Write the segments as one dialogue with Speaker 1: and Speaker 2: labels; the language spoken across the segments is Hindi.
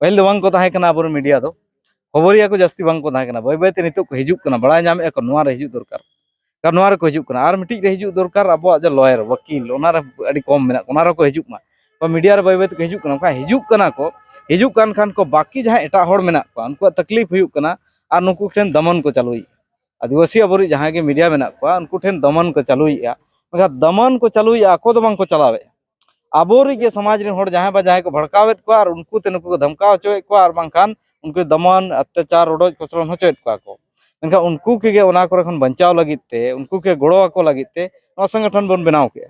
Speaker 1: पहले बांग को ताहे कना आबोर मीडिया दो खबरिया को जास्ती बांग को ताहे कना बाय बायते नितो को हिजुक कना बड़ा नामे को नोआ रे हिजुक दरकार कार नोआ रे को हिजुक कना आर मिटिक रे हिजुक दरकार अब जो लॉयर वकील ओना रे अडी कम मेना ओना रे को हिजुक मा तो मीडिया रे बाय बायते हिजुक कना को हिजुक कान खान को बाकी जहां एटा होड़ मेना को उनको तकलीफ हुयुक कना और नुकु ठेन दमन को चालुई आदिवासी आबोरी जहां के मीडिया मेना को उनको ठेन दमन को चालुईया मगर दमन को चालुईया को दो बांग को चलावे आबोरी के समाज रे होड़ जहां बा जहां को भड़कावेत को और उनको ते नुकु को धमकाव चोय को और बांखान उनको दमन अत्याचार रोडोज कोचरन होचोयत को मेनका उनको के ओना करे खन बंचाव लगित ते उनको के गोड़ो को लगित ते नो संगठन बन बनाव के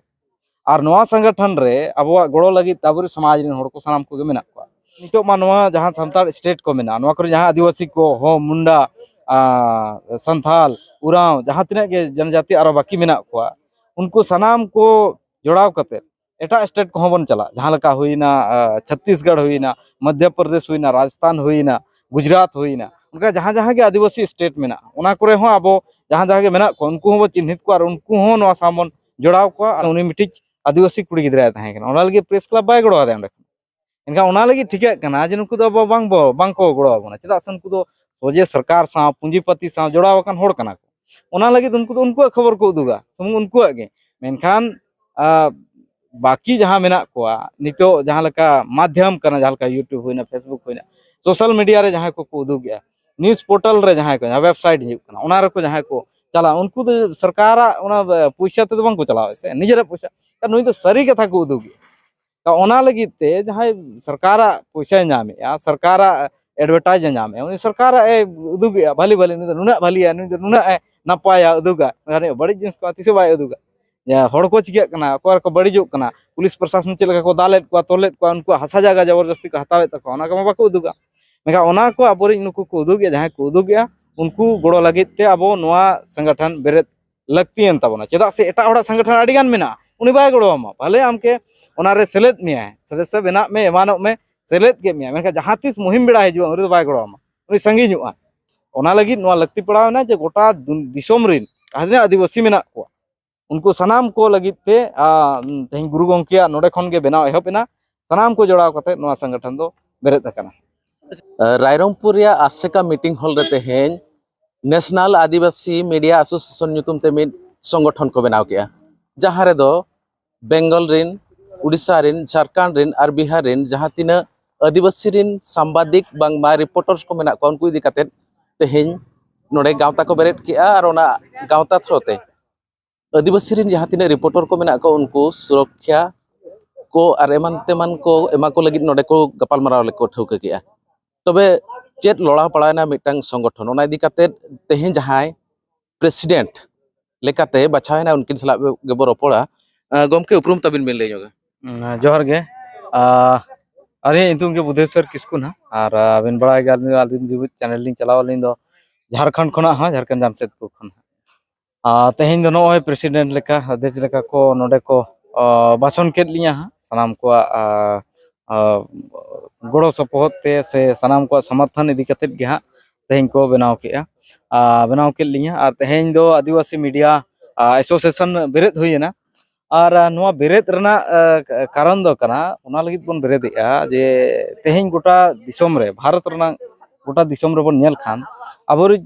Speaker 1: और नोआ संगठन रे अबवा गोड़ो लगित आबोरी समाज रे होड़ को सानाम को मेना को नितो मा नोआ जहां सान्ताल स्टेट को मेना नोआ करे जहां आदिवासी को हो मुंडा संथाल उराव जहां तिना के जनजाति आरो बाकी मेना को उनको सनाम को जोड़ाव कते एटा स्टेट को बन चला जहां लका हुईना छत्तीसगढ़ हुईना मध्य प्रदेश हुईना राजस्थान हुईना गुजरात हुईना उनका जहां जहां के आदिवासी स्टेट मेना उना करे हो अब जहां जहां के मेना को उनको हो चिन्हित को और उनको हो नो सामन जोड़ाव को उनी मिटिज आदिवासी कुड़ी गिदरा ताहे कना ओना लगे प्रेस क्लब बाय गोड़ो दे अंडे इनका ओना लगे ठीक है कना जे नुकु दो बांग को गोड़ो आबोना चेदा सन को दो सोजे सरकार सा पूंजीपति सा जोड़ाव कन होड़ कना को ओना लगे उनको खबर को उदुगा सुमुंग उनको गे मेनखान बाकी जहां मेना को नितो जहां लका माध्यम करना जहां लका यूट्यूब होइना फेसबुक होइना सोशल मीडिया रे जहां को उदुग गया न्यूज़ पोर्टल रे जहां को वेबसाइट हिजुक कना ओना रे को जहां को चला उनको तो सरकार ओना पैसा ते बांग को चलावे से निजेरा पैसा त नुई तो सरी कथा को उदुग तो ओना लगी ते जहां सरकार पैसा नामे या सरकार एडवर्टाइज नामे उनी सरकार उदुग भली भली नुना भलिया नुना नपाया उदुगा बड़ी जिनिस को तिसे बाय उदुगा हड़ को चिका कना अकोर को बड़ीजोग कना पुलिस प्रशासन चलका को दालेत को तोलेत को उनको हसा जगह जबरदस्ती को हतावेत तको ओना को बाको उदुगा मेका ओना को आबोरी नुकु को उदुगिया जहां को उदुगिया उनको गोड़ो लगित ते आबो नोआ संगठन बेरेत लक्तियन तबना चेदा से एटा होड़ा संगठन आडी गान मेना उनी बाय गोड़ो आमा भले आमके ओना रे सेलेत मिया सदस्य बेना में एमानो में सेलेत के मिया मेका जहां तिस मुहिम बेड़ा हिजुआ उनी बाय गोड़ो आमा उनी संगी नुआ ओना लगी नोआ लक्ति पड़ावना जे गोटा दिसोम रिन काहने आदिवासी मेना को उनको सनाम को लगिते तेहन गुरु गंकिया नोडे खन के बनाव एहबेना सनाम को जोड़ाव कते नोआ संगठन दो बेरेत अकना
Speaker 2: रायरंगपुर या आसेका मीटिंग हॉल रे तेहेन नेशनल आदिवासी मीडिया एसोसिएशन नुतुम ते मिद संगठन को बनाव किया जहां रे दो बेंगल रिन उड़ीसा रिन झारखंड रिन और बिहार रिन जहां तिना आदिवासी रिन सांबादिक बांगमा रिपोर्टर्स को मेना को उनको इदी कते तेहेन नोडे गावता को बेरेत किया और ओना गावता थ्रोते आदिवासी रिन जहां तिना रिपोर्टर को मेना को उनको सुरक्षा को और एमान तेमान को एमा को लगी नोडे को गपाल माराव लेको ठौका किया तबे चेत लड़ा पड़ाना मिटांग संगठन ओना इदी कते तेहेन जहां प्रेसिडेंट लेकाते बाछायना उनकिन सला गेबो रोपड़ा गमके उपरुम तबिन बिन ले जोगे
Speaker 1: जोहर गे अरे इंतुम के बुधेश्वर किस्कु ना और बिन बड़ा गाल आदिम जीवित चैनल लिंग चलाव लिंग दो झारखंड खना हां झारखंड जामशेदपुर खन तेहेन दो नोय प्रेसिडेंट लेका अध्यक्ष लेका को नोडे को भाषण केद लिया हां सनाम को गोड़ो सपोहत ते से सनाम को समर्थन इदी कते गे हां तेहेन को बनाव के लिया और तेहेन दो आदिवासी मीडिया एसोसिएशन बेरेत हुईना और नोआ बेरेत रना कारण दो कना ओना लगित बन बेरेदिया जे तेहेन गोटा दिसोम रे भारत रना गोटा दिसोम रे बन नेल खान आबोर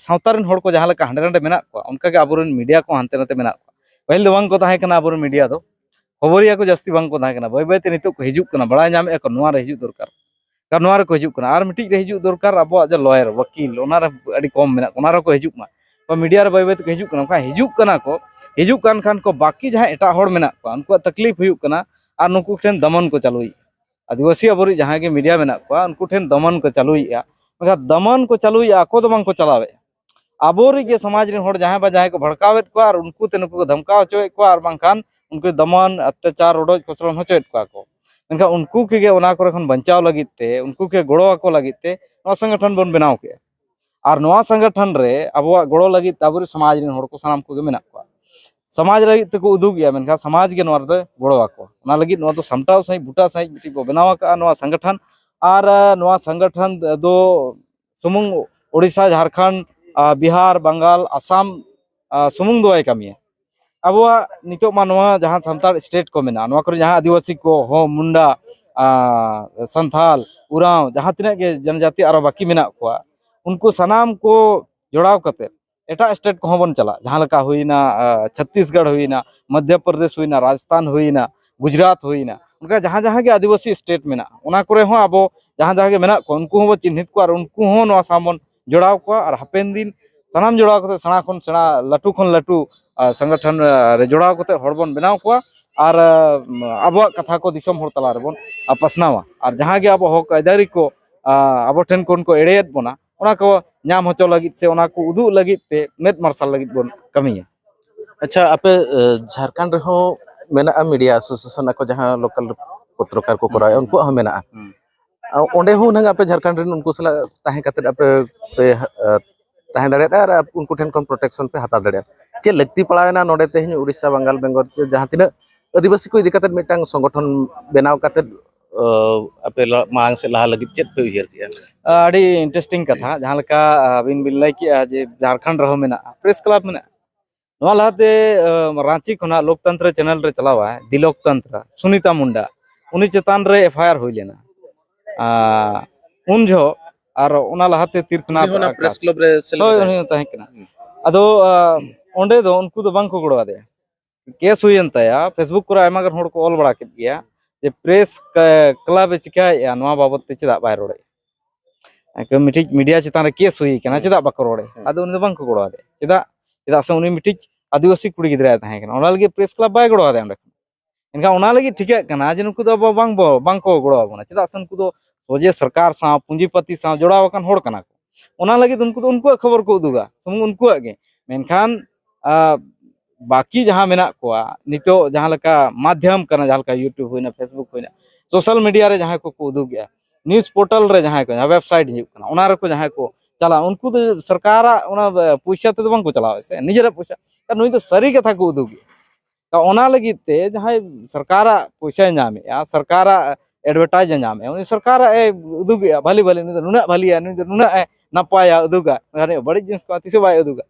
Speaker 1: सावतारन होड़ को जहां लका हंडे हंडे मेना को उनका के आबोर मीडिया को हानते नाते मेना को पहले दो बांग को ताहे कना आबोर मीडिया दो खबरिया को जास्ती बांग को ताहे कना बाय बायते नितो को हिजुक कना बड़ा नामे को नोआ रे हिजुक दरकार कार नोआ रे को हिजुक कना और मिटिज रे हिजुक दरकार अब जो लॉयर वकील ओना रे अडी कम मेना ओना रे को हिजुक मा तो मीडिया रे बाय बायते को हिजुक कना को हिजुक कान खान को बाकी जहां एटा होड़ मेना को उनको तकलीफ हुयुक कना और नुकु ठेन दमन को चालुई आदिवासी आबोरी जहां के मीडिया मेना को उनको ठेन दमन को चालुईया मगर दमन को चालुईया को दो बांग को चलावे आबोरी के समाज रे होड़ जहां बा जहां को भड़कावेत को और उनको ते नुकु को धमकाव चोय को और बांखान उनको दमन अत्याचार रोडोज कोचरन होचोयत को मेनका उनको के ओना करे खन बंचाव लगित ते उनको के गोड़ो को लगित ते नोआ संगठन बन बनाव के और नोआ संगठन रे अबवा गोड़ो लगित आबोरी समाज रे होड़ को सानाम को मेना को समाज लगित को उदुग गया मेनका समाज के नोआ रे गोड़ो आको ओना लगित नोआ तो सामटाव सही बुटा सही मिटी को बनाव का नोआ संगठन और नोआ संगठन दो सुमुंग ओडिशा झारखंड बिहार बंगाल आसाम सुमुंग दो कमिया अब नितो मा नोआ जहां सान्ताल स्टेट को मेना नोआ करे जहां आदिवासी को हो मुंडा संथाल उराव जहाँ तिना के जनजाति आरो बाकी मेना कोआ उनको सनाम को जोड़ाव कते एटा स्टेट को बन चला जहाँ लका हुईना छत्तीसगढ़ हुईना मध्य प्रदेश हुईना राजस्थान हुईना गुजरात हुईना उनका जहाँ जहाँ के आदिवासी स्टेट मेना उना करे हो अब जहाँ जहाँ के मेना को उनको हो चिन्हित को और उनको हो नवा सामन जोड़ाव को और हापेन दिन सनाम जोड़ाव कते सेना खन सेना लटू खन लटू संगठन रे जोड़ाव कते हड़बन बनाव को और अब कथा को दिसम हर तला रेबन पसनावा और जहाँ के अब हक आइदारी को अब ठेन को उनको एड़ेत बना उना को नाम होचो लगित से उना को उदू लगित ते मेद मार्शल लगित बन कमिया।
Speaker 2: अच्छा आपे झारखंड रहो मेना मीडिया एसोसिएशन को जहाँ लोकल पत्रकार को कराया उनको हम मेना ओंडे हो नंग आपे झारखंड रेन उनको सला ताहे कते आपे पे ताहे दाड़े और उनको ठेन कौन प्रोटेक्शन पे हता दाड़े चे लगती पड़ाना नोडे तेहन उड़ीसा बंगाल बेंगल जहाँ तीन आदिवासी को इदी कते मिटang संगठन बेनाव कते आपे मांग से लहा लगित चेत पे उयहर किया
Speaker 1: अड़ी इंटरेस्टिंग कथा जहाँ लका बिन बिन लय किया जे झारखंड रहो मेना प्रेस क्लब मेना नवा लहाते रांची खना लोकतंत्र चैनल रे चलावा है दि लोकतंत्र सुनीता मुंडा उनी चेतान रे एफआईआर हुई लेना उन जो और उना लहाते तीर्थनाथ
Speaker 2: प्रेस क्लब रे
Speaker 1: होय ताहे कना अदो ओंडे दो उनको दो बांको गड़वा दे केस हुई तया फेसबुक को आयमा गन होड़ को ऑल बड़ा केद गया जे प्रेस क्लब चिकाया नवा बाबत ते चदा बाय रोड़े मिठी मीडिया चितान रे केस हुई कना चदा बाको रोड़े अदो उनी दो बांको गड़वा दे चदा से उनी मिठी आदिवासी कुड़ी गिदरा ताहे कना ओना लगे प्रेस क्लब बाय गड़वा दे अंडे इनका ओना लगे ठिका कना जे नुकु दो बांको गड़वा बना चदा से उनको दो सोजे सरकार सा पूंजीपति सा जोड़ाव कन होड़ कना को ओना लगे उनको खबर को उदुगा सुमुंग उनको गे मेनखान बाकी जहाँ मेना को नितो जहाँ लका माध्यम करना जहाँ लका यूट्यूब होइना फेसबुक होइना सोशल मीडिया रे जहाँ को उदुग गया न्यूज़ पोर्टल रे जहाँ को वेबसाइट हिजुग कना ओना रे को जहाँ को चला उनको तो सरकार ओना पैसा ते बंग को चलाव से निजेरा पैसा का नुई तो सरी कथा को उदुग का ओना लगी ते जहाँ सरकार पैसा नामे या सरकार एडवर्टाइज नामे उनी सरकार उदुग भली भली नुना भली नुना नपाया उदुगा बड़ी जिनिस को तिसे बाय उदुगा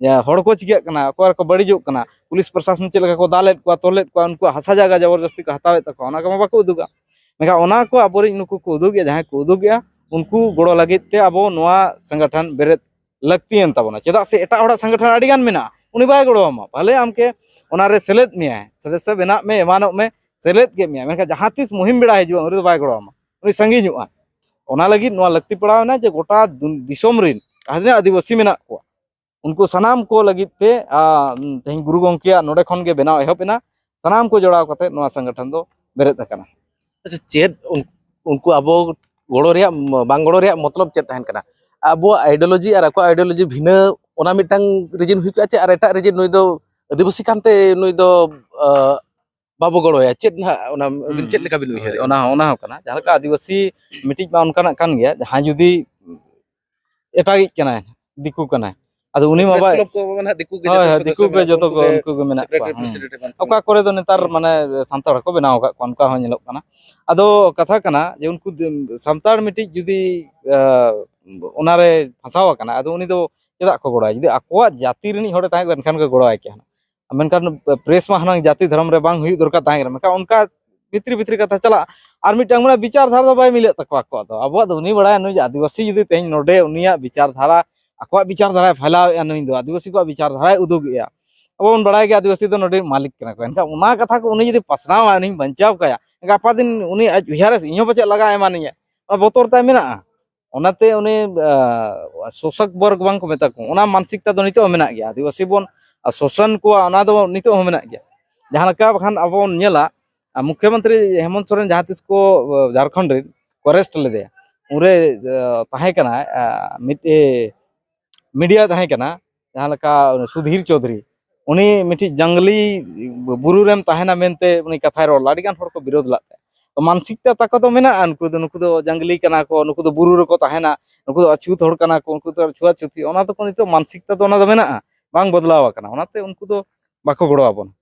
Speaker 1: हड़ को चिका कना अकोर को बड़ीजोग कना पुलिस प्रशासन चेलका को दालेत को तोलेत को उनको हसा जगह जबरदस्ती को हतावेत तको ओना को बाको उदुगा मेका ओना को आबोरी नुकु को उदुग जहाँ को उदुगया उनको गड़ो लगित ते अबो नोआ संगठन बेरेत लगतियन तबना चेदा से एटा हड़ा संगठन आड़ी गान मेना उनी बाय गड़ोमा भले आमके ओना रे सेलेद मिया सदस्य बेना में एमानो में सेलेद के मिया मेका जहाँ तिस मुहिम बेड़ा हिजुआ उनी बाय गड़ोमा उनी संगी नुआ ओना लगी नोआ लगती पड़ावना जे गोटा दिसोम रिन आदने आदिवासी मेना को उनको सनाम को लगित ते तेहन गुरु गंकिया नोडे खन के बनाव एहबेना सनाम को जोड़ाव कते नोआ संगठन दो बेरेत अकना।
Speaker 2: अच्छा चेत उनको अब गड़ो रे बांग गड़ो रे मतलब चेत तहन कना अब आइडियोलॉजी और ako आइडियोलॉजी भिना ओना मिटang रीजन हुई चे और एटा रीजन नुई दो आदिवासी कानते नुई दो बाबो गड़ोया चेत ना ओना चेत लेका बिन उयहर
Speaker 1: ओना कना जहाँ का आदिवासी मिटिज बा उनका कान गया जहाँ जुदी एटागी कना दिकु कना अदो उनी माबा
Speaker 2: दिकु के
Speaker 1: जतो को उनको को मेना ओका करे दो नेतार माने संताड़ को बनाव का उनका हो नेलोक कना अदो कथा कना जे उनको संताड़ मिटिज जुदी ओनारे फसावा कना अदो उनी दो चेदा को गड़ाय जुदी आकोआ जाति रनी होड़े ताहे गनखान को गड़ाय के मेनखान प्रेस मा हनांग जाति धर्म रे बांग हुई दरकार ताहे मेनखान उनका भित्री कथा चला और मिटang माने विचार धारा बाय मिले तकवा को दो अब दो उनी बड़ाय नुई आदिवासी जुदी तेहन नोडे उनिया विचार धारा आको विचार धारा फैलाव नुई दो आदिवासी को विचार धारा उदुग अब उन बड़ा के आदिवासी दो नोडे मालिक कना को एनका उना कथा को उनी जदी पसनाव आनी बंचाव कया गापा दिन उनी उहारे इहो बचे लगा एमानिया बोतर ता मेना ओनाते उनी शोषक वर्ग बांग को मेता को ओना मानसिकता दो नितो मेना गया आदिवासी बोन शोषण को ओना दो नितो हो मेना गया जहां लका बखान अब नेला मुख्यमंत्री हेमंत सोरेन जहां तिस को झारखंड रे अरेस्ट लेदे उरे ताहे कना मिटे मीडिया ताहे कना जहां लका सुधीर चौधरी उनी मिठी जंगली बुरु रेम ताहेना मेनते उनी कथाय रोड लाडिगान हर को विरोध लाते तो मानसिकता ताको तो मेना नुकु दो जंगली कना को नुकु दो बुरु रको ताहेना नुकु दो अछूत हर कना को उनको तो छुआ छुती ओना तो नितो मानसिकता तो ओना दो मेना बांग बदलाव कना ओनाते उनको तो बाको गड़ो आबन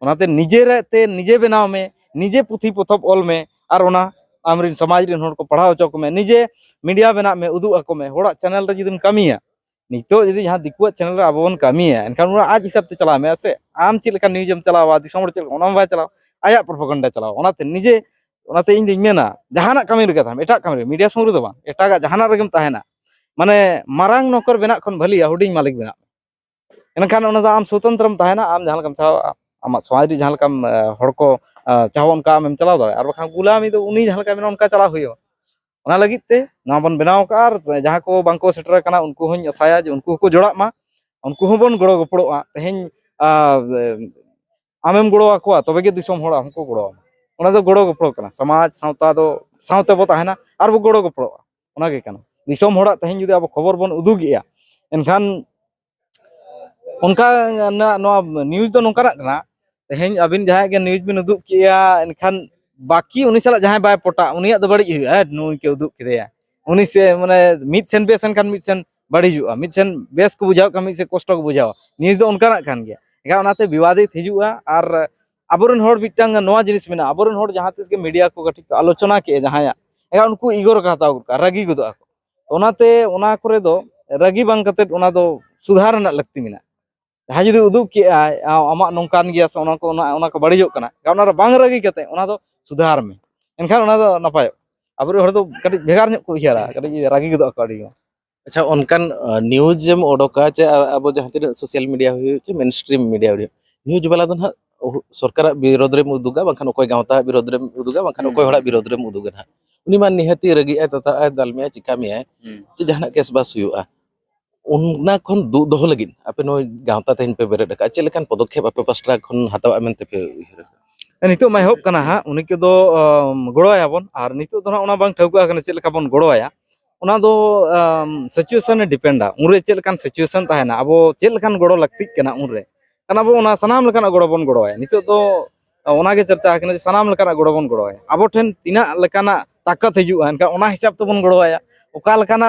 Speaker 1: ओनाते निजे रे निजे बनाव में निजे पुथी पोथब ऑल में और ओना आमरिन समाज रिन हर को पढ़ाव चो को में निजे मीडिया बना में उदु अको में होड़ा चैनल रे जुदिम कमिया नितो जदी जहां दिकुआ चैनल रे आबोन कमिया एनखान आज हिसाब ते चला में से आम चिल का न्यूज़म चलावा दिसम रे चल ओना बाय चलाव आया प्रोपेगेंडा चलाव ओनाते निजे ᱚᱱᱟᱛᱮ ᱤᱧ ᱫᱩᱧ ᱢᱮᱱᱟ ᱡᱟᱦᱟᱱᱟᱜ ᱠᱟᱹᱢᱤ ᱨᱮᱜᱮ ᱛᱟᱦᱮᱱ ᱮᱴᱟᱜ ᱠᱟᱹᱢᱤ ᱨᱮ ᱢᱤᱰᱤᱭᱟ ᱥᱩᱢᱩᱝ ᱨᱮᱫᱚ ᱵᱟᱝ ᱮᱴᱟᱜᱟᱜ ᱡᱟᱦᱟᱱᱟᱜ ᱨᱮᱜᱮᱢ ᱛᱟᱦᱮᱱᱟ ᱢᱟᱱᱮ ᱢᱟᱨᱟᱝ ᱱᱚᱠᱚᱨ ᱵᱮᱱᱟᱜ ᱠᱷᱚᱱ ᱵᱷᱟᱹᱞᱤᱭᱟ ᱦᱩᱰᱤᱧ ᱢᱟलिᱠ ᱵᱮᱱᱟᱜ एनखान ओना ᱫᱚ आम स्वतंत्रम ताहेना आम जहां लकम चाहो आमाग समाज रे जहां लकम हड़ को चाहो उनका आमेम चलाव दाड़े आर बखान गुलामी दो उनी जहां लका मेना उनका चलाव हुयो ओना लगित ते नवा बन बनाव का आर जहां को बांको सेटर कना उनको हूँ आसाया जे उनको को जोड़ा मा उनको हूँ बन गड़ो गपड़ोआ तेहें आमेम गड़ो आकोआ तबे गे दिसोम हड़ा हमको गड़ो ओना दो गड़ो गपड़ो कना समाज सावता दो सावते बो ताहेना आर बो गड़ो गपड़ोआ ओना गे कना दिसोम हड़ा तेहें जुदि अब खबर बन उदुगिया एनखान उनका न्यूज दो नोंकाना कना तेहें अबिन जहां के न्यूज बिन उदुग किया एनखान बाकी उनी साला जहां बाय पटा उनिया दो बड़ी हुआ नुई के उदुग किदेया उनी से माने मिड सेन बेस एनखान मिड सेन बड़ी हुआ मिड सेन बेस को बुझाव का मिड से कष्ट को बुझाव न्यूज दो उनकाना खान गया एका ओनाते विवादित हिजुआ आर अबोरन हड़ मिटांग नोआ जिनिस मेना अबोरन हड़ जहां तिस के मीडिया को गठी आलोचना के जहां एका उनको इगोर का हताव का रागी गदो ako ओनाते ओना करे दो रागी बांग कते ओना दो सुधार रना लगती मेना जहां जुदी उदुग के आमा नोंकान गया से ओना को बड़िजो कना ओना रे बांग रागी कते ओना दो सुधार में एनखान ओना दो नपाय अबोरे हड़ दो कटी भेगार ᱧᱚᱜ को हियारा कटी रागी गदो ako आडी
Speaker 2: अच्छा उनकान न्यूज एम ओडोका चे अब जहां तीन सोशल मीडिया हुई चे मेन स्ट्रीम मीडिया हुई न्यूज वाला दो ना सरकार विरोध रे उदुगा बांखान ओकोय गावता विरोध रे उदुगा बांखान ओकोय हड़ा विरोध रे उदुगा ना उनी मान निहती रगी ए तता ए दालमे चिकामी ए चे जहां केस बास हुआ उन्ना खन दु दोह लगिन आपे नो गावता तेन पे बेरे डका चे लेकान पदक्षेप आपे पास्टा खन हतावा मेनते पे
Speaker 1: नितो मा होब कना हा उनी के दो गड़ोया बन आर नितो दो ना ओना बांग ठौका कना चे लेका बन गड़ोया ओना दो सिचुएशन डिपेंडा उनरे चे लेकान सिचुएशन ताहेना अब चे लेकान गड़ो लगती कना उनरे कना अब ओना सनाम लेकान गड़ो बन गड़ोया नितो दो ओना के चर्चा कना सनाम लेकान गड़ो बन गड़ोया अब ठेन तिना लेकाना ताकत हिजुआ एनका ओना हिसाब ते बन गड़ोया ओका लेकाना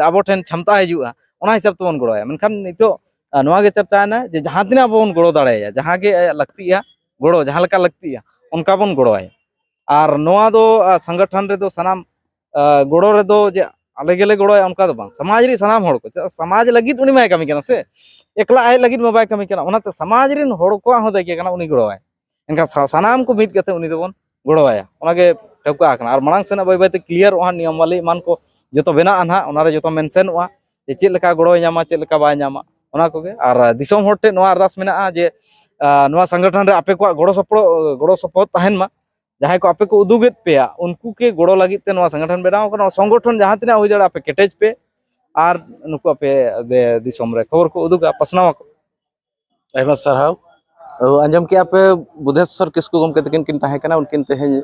Speaker 1: अब ठेन क्षमता हिजुआ ओना हिसाब ते बन गड़ोया मेनखान नितो नोआ के चर्चा ना जे जहां तिना बन गड़ो दाड़ेया जहां के लगतिया गड़ो जहां लेका लगतिया उनका बन गड़ोया आर नोआ दो संगठन रे दो सनाम गड़ो रे दो जे आले गेले गड़ोया उनका दो बांग समाज रे सनाम हड़ को समाज लगित उनी माय कमी कना से एकला आय लगित मा बाय कमी कना ओनाते समाज रे हड़ को हो देके कना उनी गड़ोया एनका सनाम को मिट कते उनी दो बन गड़ोया ओना के ठौका कना आर मांग सेना बाय बाय ते क्लियर ओहा नियम वाली मान को जतो बेना आना ओना रे जतो मेंशन ओआ जे चे लेका गड़ोय ᱧᱟᱢᱟ चे लेका बाय ᱧᱟᱢᱟ ओना को गे आर दिसोम हड़ टे नोआ अरदास मेना जे नोआ संगठन रे आपे को गड़ो सपोर्ट ताहेन मा जहां को आपे को उदुगेत पेया उनको के गड़ो लगित ते नोआ संगठन बेनाव कना संगठन जहां तिना होय दाड़ा आपे केटेज पे आर नुको आपे दिसोम रे खबर को उदुगा पसनाव को
Speaker 2: आयमा सरहाव अंजम के आपे बुधेश्वर किसकु गमके तकिन किन ताहे कना उनकिन तेहें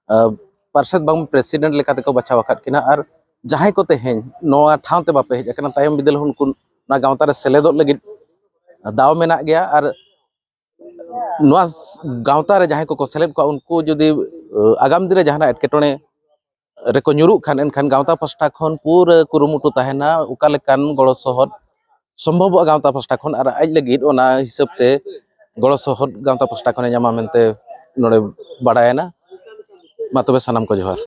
Speaker 2: पार्षद बांग प्रेसिडेंट लेकाते को बचाव आकात किना आर जहां को तेहें नोआ ठावते बापे हेज कना तायम बिदल हुनको ना गावता रे सेलेदो लगित दाव मेना गया आर नोआ गावता रे जहां को सेलेब को उनको जदि आगाम दिन जहां एटकेटोणे रेको ᱧᱩᱨᱩᱜ खान एनखान गावता पास्टा खन पूरा कुरुमुटु ताहेना उका लेकान गड़ो सहद संभव गावता पास्टा खन आर आज लगित ओना हिसाब ते गड़ो सहद गावता पास्टा खन ᱧᱟᱢᱟ मेनते नोडे बाडायना मा तबे सनाम को जोहार।